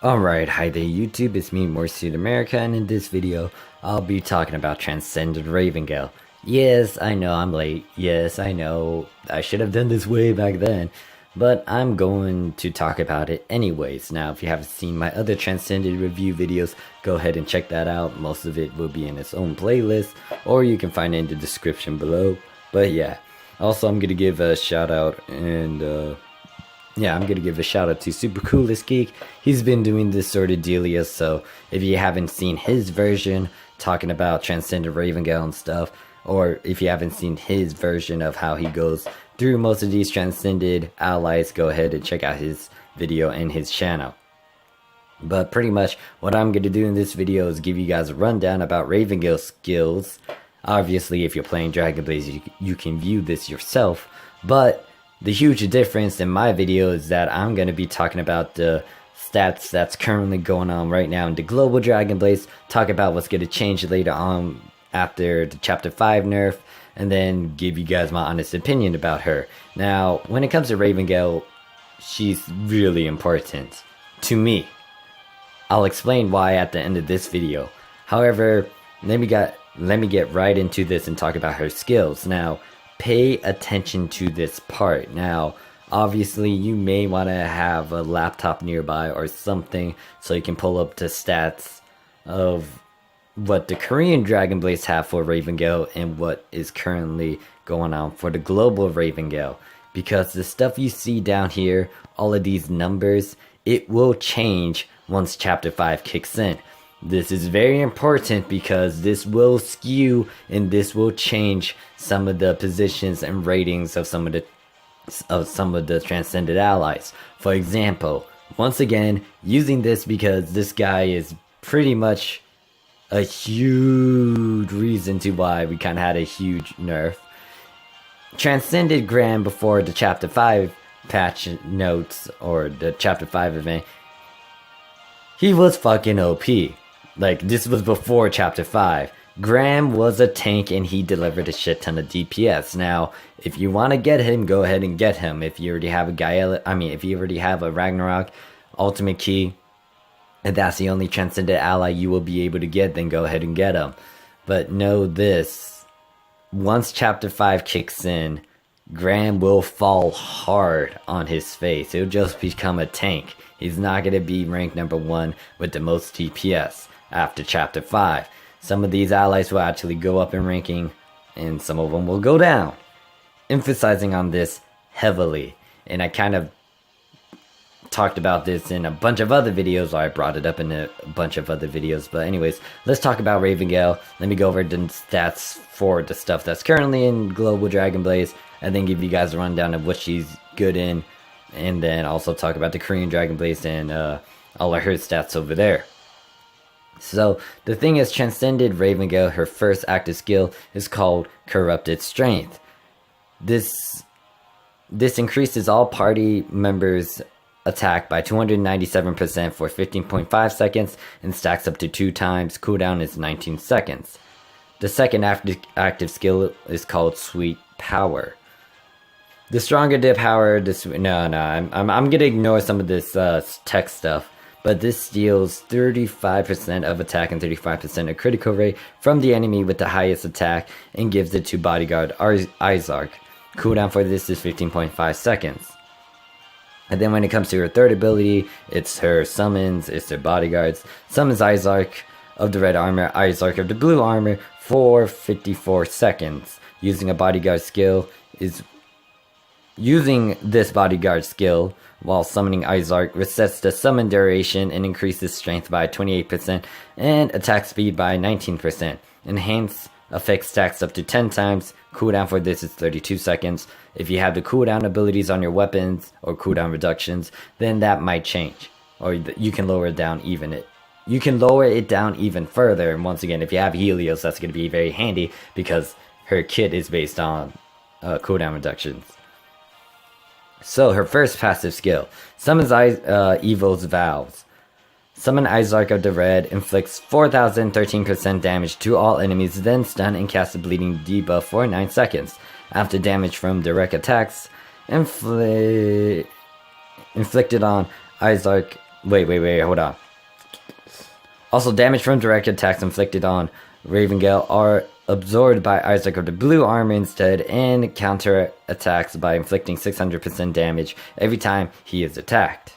Alright, hi there YouTube, it's me Morphsuit America, and in this video, I'll be talking about Transcended Ravengale. Yes, I know I'm late, yes, I know, I should have done this way back then, but I'm going to talk about it anyways. Now, if you haven't seen my other Transcended review videos, go ahead and check that out. Most of it will be in its own playlist, or you can find it in the description below. But yeah, also I'm gonna give a shout out and yeah, I'm gonna give a shout out to Supercoolestgeek. He's been doing this sort of dealia, so if you haven't seen his version talking about Transcended Ravengale and stuff, or if you haven't seen his version of how he goes through most of these Transcended Allies, go ahead and check out his video and his channel. But pretty much what I'm gonna do in this video is give you guys a rundown about Ravengale skills. Obviously, if you're playing Dragon Blaze, you can view this yourself, but the huge difference in my video is that I'm going to be talking about the stats that's currently going on right now in the global Dragon Blaze, talk about what's going to change later on after the Chapter 5 nerf, and then give you guys my honest opinion about her. Now, when it comes to Ravengale, she's really important to me. I'll explain why at the end of this video. However, let me get right into this and talk about her skills. Now, pay attention to this part. Now, obviously, you may want to have a laptop nearby or something so you can pull up the stats of what the Korean Dragon Blaze have for Ravengale and what is currently going on for the global Ravengale. Because the stuff you see down here, all of these numbers, it will change once Chapter 5 kicks in. This is very important because this will skew and this will change some of the positions and ratings of some of the Transcended Allies. For example, once again, using this because this guy is pretty much a huge reason to why we kind of had a huge nerf. Transcended Graham before the Chapter 5 patch notes or the Chapter 5 event, he was fucking OP. Like, this was before Chapter 5. Graham was a tank and he delivered a shit ton of DPS. Now, if you want to get him, go ahead and get him. If you already have if you already have a Ragnarok Ultimate Key, and that's the only Transcended ally you will be able to get, then go ahead and get him. But know this, once Chapter 5 kicks in, Graham will fall hard on his face. He'll just become a tank. He's not going to be ranked number 1 with the most DPS after Chapter 5. Some of these allies will actually go up in ranking, and some of them will go down. Emphasizing on this heavily, and I kind of talked about this in a bunch of other videos, or I brought it up in a bunch of other videos, but anyways, let's talk about Ravengale. Let me go over the stats for the stuff that's currently in Global Dragon Blaze, and then give you guys a rundown of what she's good in, and then also talk about the Korean Dragon Blaze and all of her stats over there. So, the thing is, Transcended Ravengale, her first active skill is called Corrupted Strength. This increases all party members' attack by 297% for 15.5 seconds and stacks up to 2 times. Cooldown is 19 seconds. The second active skill is called Sweet Power. The stronger the power, I'm gonna ignore some of this text stuff. But this steals 35% of attack and 35% of critical rate from the enemy with the highest attack and gives it to bodyguard Izark. Cooldown for this is 15.5 seconds. And then when it comes to her third ability, it's her summons, it's her bodyguards. Summons Izark of the red armor, Izark of the blue armor for 54 seconds. Using a bodyguard skill is... Using this bodyguard skill while summoning Izark resets the summon duration and increases strength by 28% and attack speed by 19%. Enhance effect stacks up to 10 times. Cooldown for this is 32 seconds. If you have the cooldown abilities on your weapons or cooldown reductions, then that might change. Or you can lower it down You can lower it down even further. And once again, if you have Helios, that's going to be very handy because her kit is based on cooldown reductions. So, her first passive skill, summons Evil's Vows. Summon Izark of the Red, inflicts 4,013% damage to all enemies, then stun and cast a bleeding debuff for 9 seconds. After damage from direct attacks inflicted on Izark Wait, hold on. Also, damage from direct attacks inflicted on Ravengale are absorbed by Isaac of the blue armor instead, and counter attacks by inflicting 600% damage every time he is attacked.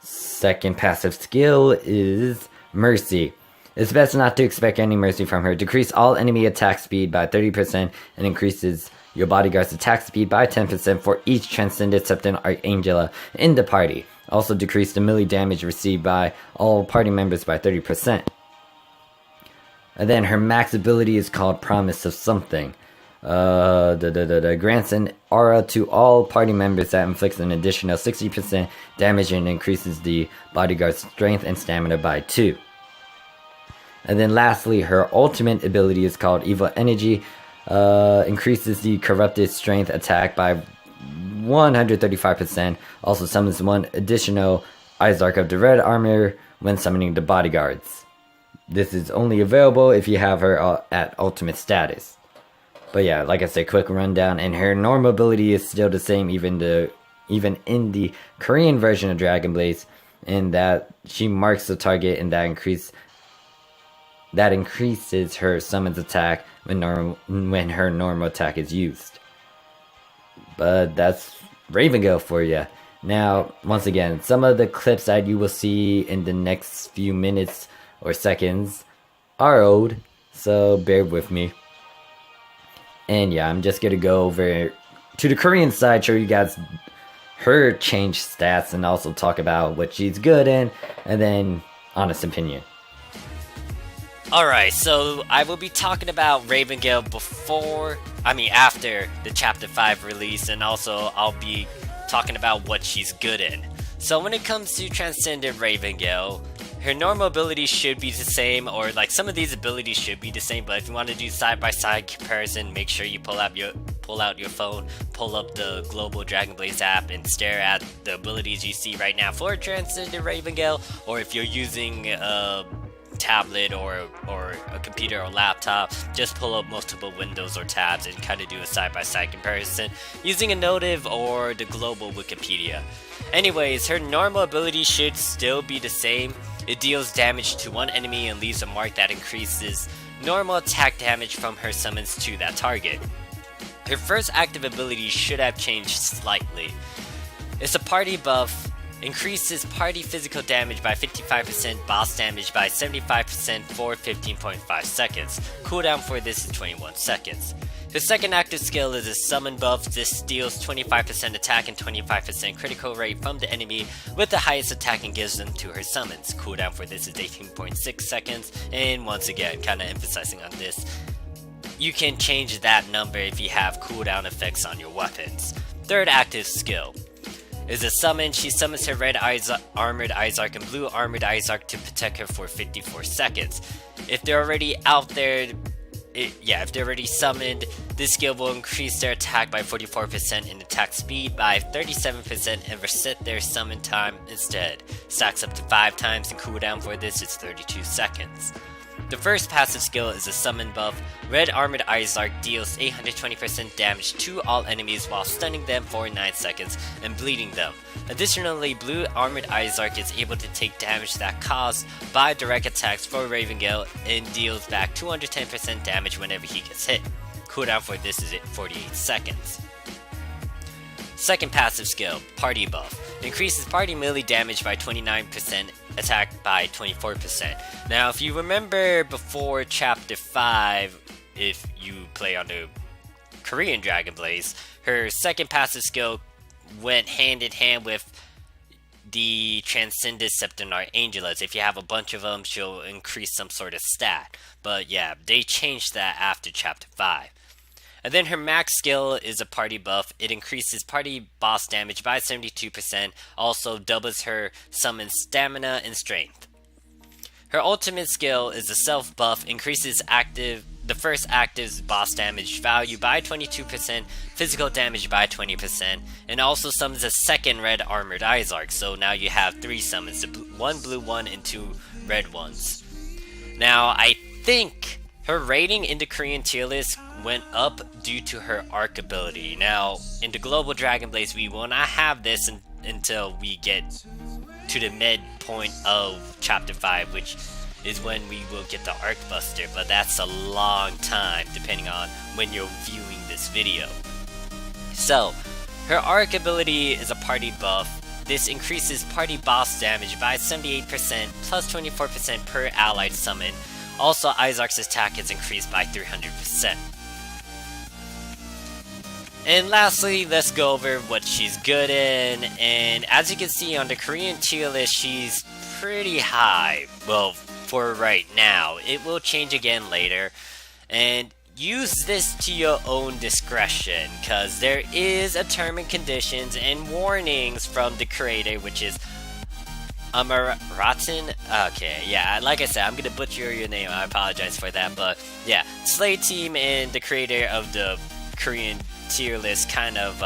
Second passive skill is Mercy. It's best not to expect any mercy from her. Decrease all enemy attack speed by 30% and increases your bodyguard's attack speed by 10% for each Transcended Archangela in the party. Also decrease the melee damage received by all party members by 30%. And then her max ability is called Promise of Something. Grants an aura to all party members that inflicts an additional 60% damage and increases the bodyguard's strength and stamina by 2. And then lastly, her ultimate ability is called Evil Energy. Increases the corrupted strength attack by 135%. Also summons one additional Isark of the red armor when summoning the bodyguards. This is only available if you have her at ultimate status. But yeah, like I said, quick rundown, and her normal ability is still the same even in the Korean version of Dragon Blaze, in that she marks the target and that increases her summons attack when her normal attack is used. But that's Ravengale for you. Now, once again, some of the clips that you will see in the next few minutes or seconds are old, so bear with me. And yeah, I'm just gonna go over to the Korean side, show you guys her changed stats, and also talk about what she's good in, and then honest opinion. Alright, so I will be talking about Ravengale after the Chapter 5 release, and also I'll be talking about what she's good in. So when it comes to Transcended Ravengale, her normal abilities should be the same, or like some of these abilities should be the same, but if you want to do side-by-side comparison, make sure you pull out your phone, pull up the Global Dragon Blaze app, and stare at the abilities you see right now for Transcended Ravengale, or if you're using tablet or a computer or laptop, just pull up multiple windows or tabs and kind of do a side-by-side comparison using InoTives or the global Wikipedia. Anyways, her normal ability should still be the same. It deals damage to one enemy and leaves a mark that increases normal attack damage from her summons to that target. Her first active ability should have changed slightly. It's a party buff. Increases party physical damage by 55%, boss damage by 75% for 15.5 seconds. Cooldown for this is 21 seconds. The second active skill is a summon buff. This deals 25% attack and 25% critical rate from the enemy with the highest attack and gives them to her summons. Cooldown for this is 18.6 seconds, and once again, kind of emphasizing on this, you can change that number if you have cooldown effects on your weapons. Third active skill is a summon. She summons her red armored Izark and blue armored Izark to protect her for 54 seconds. If they're already out there, if they're already summoned, this skill will increase their attack by 44% and attack speed by 37% and reset their summon time instead. Stacks up to 5 times, and cooldown for this is 32 seconds. The first passive skill is a summon buff. Red Armored Izark deals 820% damage to all enemies while stunning them for 9 seconds and bleeding them. Additionally, Blue Armored Izark is able to take damage that caused by direct attacks for Ravengale and deals back 210% damage whenever he gets hit. Cooldown for this is 48 seconds. Second passive skill, Party Buff. Increases party melee damage by 29%, attack by 24%. Now, if you remember before Chapter 5, if you play on the Korean Dragon Blaze, her second passive skill went hand in hand with the Transcended Archangelas. If you have a bunch of them, she'll increase some sort of stat. But yeah, they changed that after Chapter 5. And then her max skill is a party buff. It increases party boss damage by 72%, also doubles her summon stamina and strength. Her ultimate skill is a self buff, increases the first active's boss damage value by 22%, physical damage by 20%, and also summons a second red armored Izark, so now you have 3 summons, 1 blue one and 2 red ones. Now, I think her rating in the Korean tier list went up due to her arc ability. Now, in the Global Dragon Blaze, we will not have this until we get to the midpoint of Chapter 5, which is when we will get the Arc Buster, but that's a long time depending on when you're viewing this video. So, her Arc ability is a party buff. This increases party boss damage by 78% plus 24% per allied summon. Also, Izark's attack is increased by 300%. And lastly, let's go over what she's good in. And as you can see on the Korean tier list, she's pretty high. Well, for right now. It will change again later. And use this to your own discretion, because there is a term and conditions and warnings from the creator, which is Amaratin. Okay, yeah, like I said, I'm gonna butcher your name, I apologize for that, but yeah, Slay Team and the creator of the Korean tier list kind of,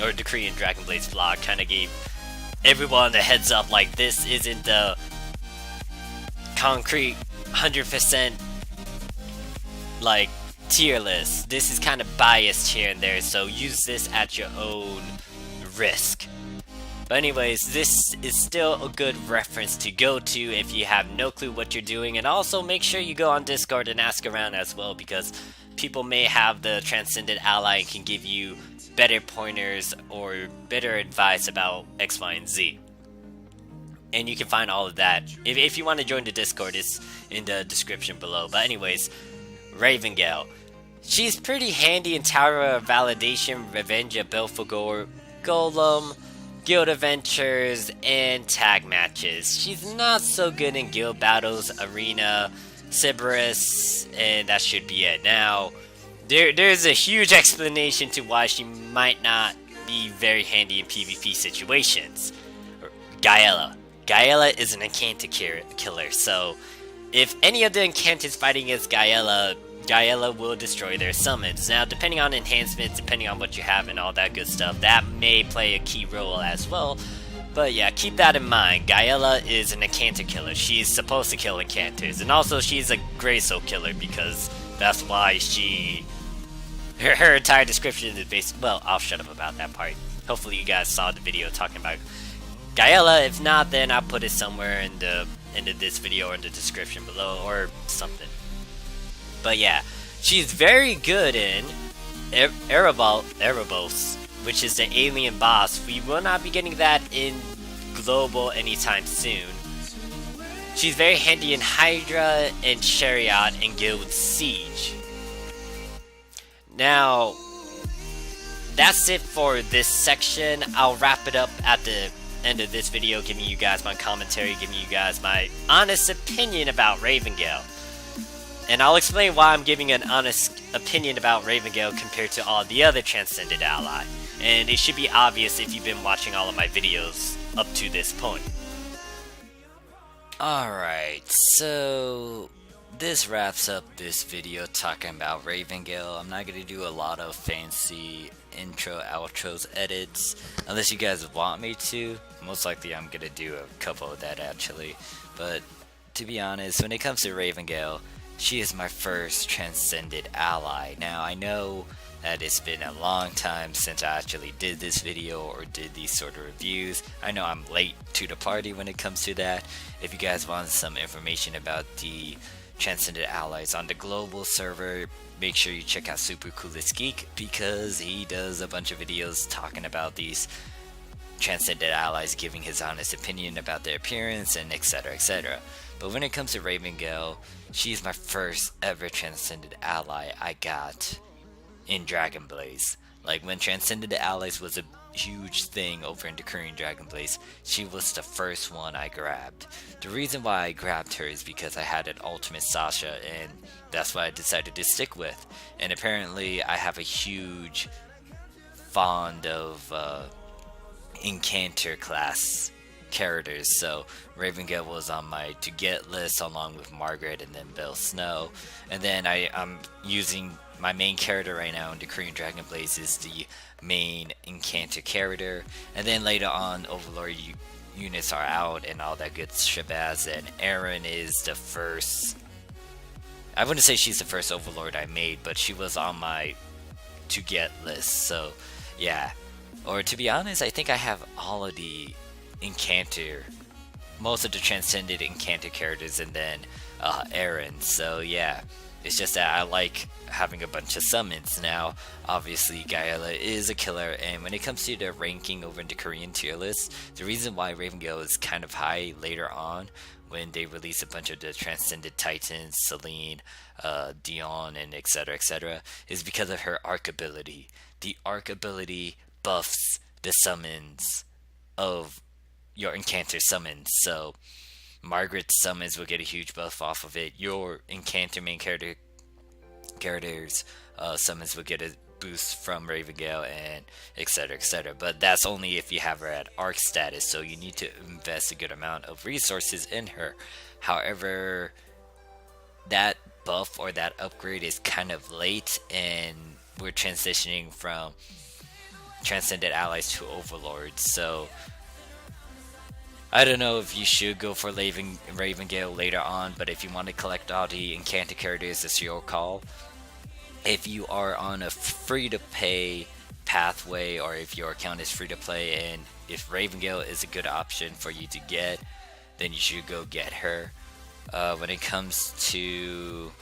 or the Korean Dragon Blades vlog kind of gave everyone a heads up, like, this isn't the concrete 100% like tier list. This is kind of biased here and there, so use this at your own risk. But anyways, this is still a good reference to go to if you have no clue what you're doing, and also make sure you go on Discord and ask around as well, because people may have the Transcended Ally and can give you better pointers or better advice about X, Y, and Z. And you can find all of that. If you want to join the Discord, it's in the description below. But anyways, Ravengale. She's pretty handy in Tower of Validation, Revenge of Belphegor, Golem, Guild Adventures, and tag matches. She's not so good in guild battles, Arena, Cerberus, and that should be it. Now, there's a huge explanation to why she might not be very handy in PvP situations. Gaela. Gaela is an Incantor killer, so if any of the Incantors fighting against Gaela, Gaela will destroy their summons. Now, depending on enhancements, depending on what you have and all that good stuff, that may play a key role as well. But yeah, keep that in mind. Gaela is an Incantor killer. She's supposed to kill Incantors. And also, she's a Grey Soul killer, because that's why she... Her entire description is based... Well, I'll shut up about that part. Hopefully you guys saw the video talking about Gaela. If not, then I'll put it somewhere in the end of this video or in the description below or something. But yeah, she's very good in Erebos, which is the alien boss. We will not be getting that in Global anytime soon. She's very handy in Hydra and Chariot and Guild Siege. Now, that's it for this section. I'll wrap it up at the end of this video, giving you guys my commentary, giving you guys my honest opinion about Ravengale. And I'll explain why I'm giving an honest opinion about Ravengale compared to all the other Transcended Ally. And it should be obvious if you've been watching all of my videos up to this point. Alright, so this wraps up this video talking about Ravengale. I'm not going to do a lot of fancy intro, outros, edits, unless you guys want me to. Most likely I'm going to do a couple of that actually. But to be honest, when it comes to Ravengale, she is my first Transcended Ally. Now, I know that it's been a long time since I actually did this video or did these sort of reviews. I know I'm late to the party when it comes to that. If you guys want some information about the Transcended Allies on the global server, make sure you check out Supercoolestgeek, because he does a bunch of videos talking about these Transcended Allies, giving his honest opinion about their appearance and etc, etc. But when it comes to Ravengale, she's my first ever Transcended Ally I got in Dragon Blaze. Like, when Transcended Allies was a huge thing over in the Korean Dragon Blaze, she was the first one I grabbed. The reason why I grabbed her is because I had an Ultimate Sasha, and that's what I decided to stick with. And apparently I have a huge fond of Incantor class characters, so Ravengale was on my to get list along with Margaret and then Belle Snow. And then I'm using my main character right now in the Korean Dragon Blaze is the main Incantor character, and then later on Overlord units are out and all that good shabazz, and Erin is the first, I wouldn't say she's the first Overlord I made, but she was on my to get list. So yeah, or to be honest, I think I have all of the Encanter, most of the Transcended Encanter characters, and then Aaron. So yeah, it's just that I like having a bunch of summons. Now, obviously, Gaela is a killer, and when it comes to the ranking over in the Korean tier list, the reason why Ravengale is kind of high later on, when they release a bunch of the Transcended Titans, Celine, Dion, and etc., is because of her arc ability. The arc ability buffs the summons of your Encanter summons. So Margaret's summons will get a huge buff off of it. Your Encanter main characters summons will get a boost from Ravengale, and etc. But that's only if you have her at arc status, so you need to invest a good amount of resources in her. However, that buff or that upgrade is kind of late, and we're transitioning from Transcended Allies to Overlord. So I don't know if you should go for Ravengale later on, but if you want to collect all the Encanted characters, it's your call. If you are on a free-to-play pathway, or if your account is free-to-play, and if Ravengale is a good option for you to get, then you should go get her. When it comes to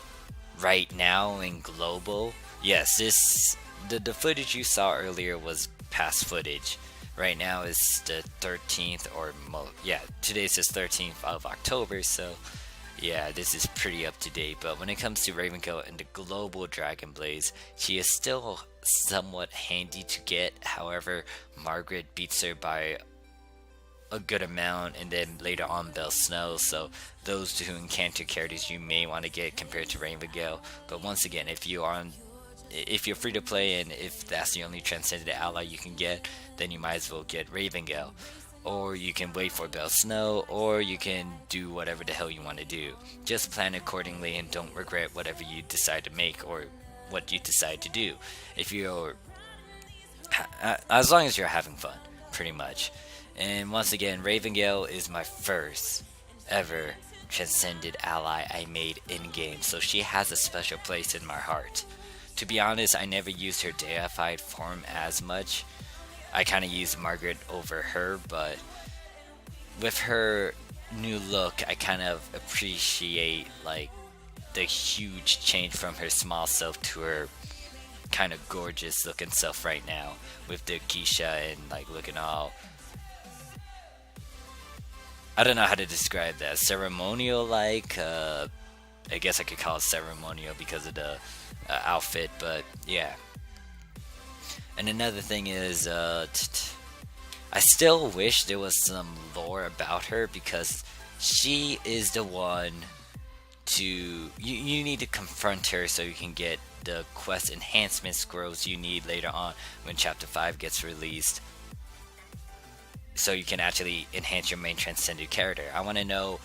right now in global, yes, the footage you saw earlier was past footage. Right now is the 13th, today's the 13th of October, so yeah, this is pretty up to date. But when it comes to Ravengale and the global Dragon Blaze, she is still somewhat handy to get. However, Margaret beats her by a good amount, and then later on Belle Snow, so those two Encanter characters you may want to get compared to Ravengale. But once again, if you're free to play and if that's the only Transcended ally you can get, then you might as well get Ravengale. Or you can wait for Belle Snow, or you can do whatever the hell you want to do. Just plan accordingly and don't regret whatever you decide to make or what you decide to do. If you're, as long as you're having fun, pretty much. And once again, Ravengale is my first ever Transcended ally I made in-game, so she has a special place in my heart. To be honest, I never used her deified form as much. I kind of used Margaret over her, but with her new look, I kind of appreciate like the huge change from her small self to her kind of gorgeous looking self right now, with the Keisha and like looking all, I don't know how to describe that, ceremonial like. I guess I could call it ceremonial because of the outfit, but yeah. And another thing is, I still wish there was some lore about her, because she is the one to, you need to confront her so you can get the quest enhancement scrolls you need later on when chapter 5 gets released, so you can actually enhance your main Transcended character. I want to know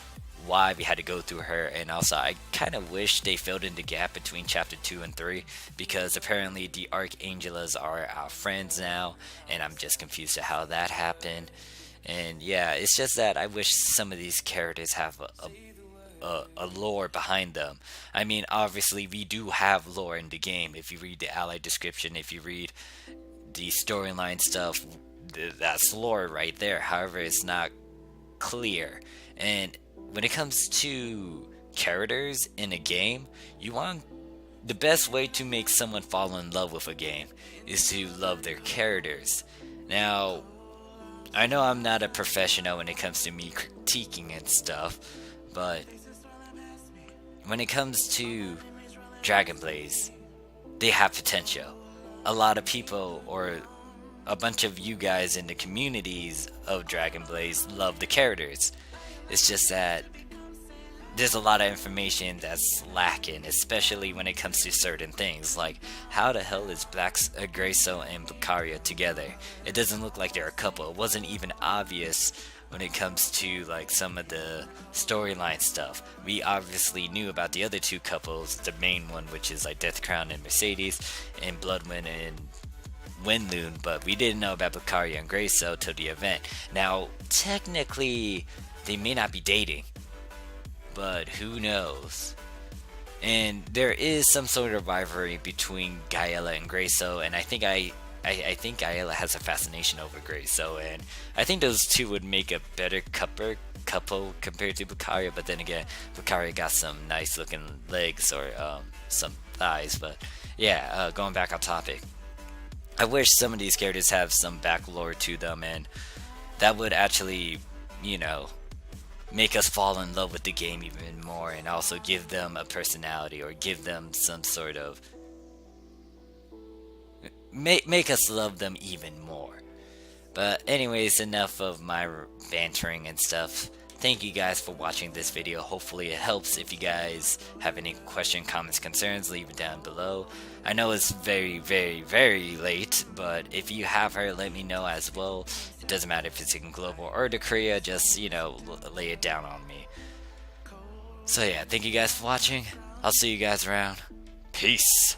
why we had to go through her, and also I kind of wish they filled in the gap between chapter 2 and 3, because apparently the Archangelas are our friends now, and I'm just confused to how that happened. And yeah, it's just that I wish some of these characters have a lore behind them. I mean, obviously we do have lore in the game. If you read the ally description, if you read the storyline stuff, that's lore right there. However, it's not clear. And when it comes to characters in a game, the best way to make someone fall in love with a game is to love their characters. Now, I know I'm not a professional when it comes to me critiquing and stuff, but when it comes to Dragon Blaze, they have potential. A lot of people, or a bunch of you guys in the communities of Dragon Blaze, love the characters. It's just that there's a lot of information that's lacking, especially when it comes to certain things, like how the hell is Grayso and Lucaria together? It doesn't look like they're a couple. It wasn't even obvious when it comes to like some of the storyline stuff. We obviously knew about the other two couples, the main one, which is like Death Crown and Mercedes, and Bloodwind and Windloon, but we didn't know about Lucaria and Grayso till the event. Now, technically, they may not be dating, but who knows? And there is some sort of rivalry between Gaela and Grayso, and I think I I think Ayla has a fascination over Gray, so and I think those two would make a better couple compared to Lucaria. But then again, Lucaria got some nice looking legs or some thighs. But yeah, going back on topic, I wish some of these characters have some back lore to them, and that would actually, you know, make us fall in love with the game even more, and also give them a personality or give them some sort of make us love them even more. But anyways, enough of my bantering and stuff. Thank you guys for watching this video. Hopefully it helps. If you guys have any question, comments, concerns, leave it down below. I know it's very, very, very late, but if you have her, let me know as well. It doesn't matter if it's in global or to Korea, just, you know, lay it down on me. So yeah, thank you guys for watching. I'll see you guys around. Peace.